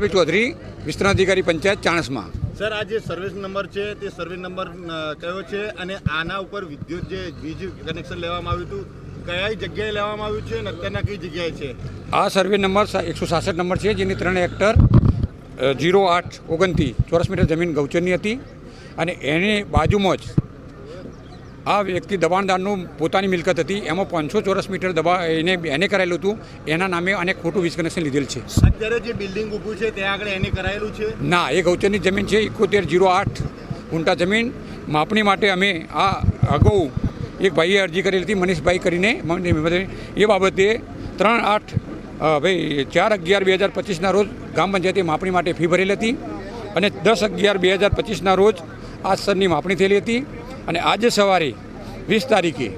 વિશાલભાઈ ચૌધરી, વિસ્તરણ અધિકારી પંચાયત ચાણસમા. સર, આ જે સર્વિસ નંબર છે તે સર્વિસ નંબર કયો છે અને આના ઉપર વિદ્યુત જે વીજ કનેક્શન લેવામાં આવ્યું હતું કયા જગ્યાએ લેવામાં આવ્યું છે અને અત્યારના કઈ જગ્યાએ છે? આ સર્વે નંબર 166 નંબર છે, જેની 3 હેક્ટર 0829 ચોરસ મીટર જમીન ગૌચરની હતી અને એની બાજુમાં જ આ વ્યક્તિ દબાણદારનું પોતાની મિલકત હતી. એમાં 500 ચોરસ મીટર એને કરાયેલું હતું. એના નામે અને ખોટું વીજ કનેક્શન લીધેલ છે. અત્યારે જે બિલ્ડિંગ ઊભું છે ત્યાં આગળ એને કરાયેલું છે? ના, એ ગૌચરની જમીન છે. 7108 ગુંઠા જમીન માપણી માટે અમે આ અગાઉ એક ભાઈએ અરજી કરેલી હતી, મનીષભાઈ કરીને. એ બાબતે 4/11/2025ના રોજ ગ્રામ પંચાયતે માપણી માટે ફી ભરેલી હતી અને 10/11/2025ના રોજ આ સ્તરની માપણી થયેલી હતી અને આજે સવારે 20 તારીખે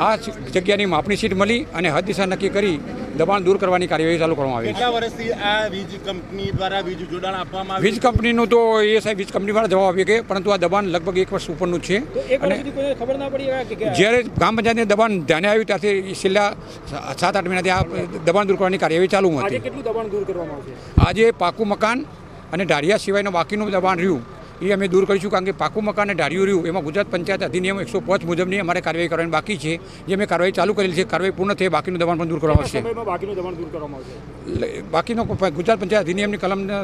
આ જગ્યાની માપણી સીટ મળી અને હદ દિશા નક્કી કરી દબાણ દૂર કરવાની કાર્યવાહી ચાલુ કરવામાં આવી. કેટલા વર્ષથી આ વીજ કંપની દ્વારા વીજ જોડાણ આપવામાં આવ્યું? વીજ કંપનીનું તો એ સાહેબ વીજ કંપની વાળા જવાબ આપીએ કે પરંતુ આ દબાણ લગભગ 1 વર્ષ ઉપરનું છે અને જ્યારે ગ્રામ પંચાયતને દબાણ ધ્યાને આવ્યું ત્યારથી છેલ્લા 7-8 મહિનાથી આ દબાણ દૂર કરવાની કાર્યવાહી ચાલુ હતી. કેટલું દબાણ દૂર કરવામાં આવશે? આજે પાકું મકાન અને ઢાળિયા સિવાયનું બાકીનું દબાણ રહ્યું એ અમે દૂર કરીશું, કારણ કે પાકું મકાન અને ઢાળિયું રહ્યું એમાં ગુજરાત પંચાયત અધિનિયમ 105 મુજબની અમારે કાર્યવાહી કરવાની બાકી છે. જે અમે કાર્યવાહી ચાલુ કરેલી છે. કાર્યવાહી પૂર્ણ થઈ બાકીનું દબાણ પણ દૂર કરવામાં આવશે. બાકીનું દબાણ દૂર કરવામાં આવશે. બાકીનો ગુજરાત પંચાયત અધિનિયમની કલમને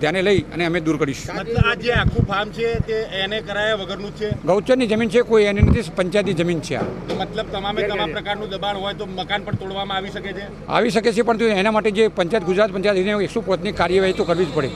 ધ્યાને લઈ અને અમે દૂર કરીશું. મતલબ આ જે આખું ફાર્મ છે તે એને કરાયા વગરનું છે? ગૌચરની જમીન છે, કોઈ એની નથી, પંચાયતની જમીન છે. આ મતલબ તમામ પ્રકારનું દબાણ હોય તો મકાન પણ તોડવામાં આવી શકે છે? આવી શકે છે, પણ એના માટે જે ગુજરાત પંચાયત અધિનિયમ 105ની કાર્યવાહી તો કરવી જ પડે.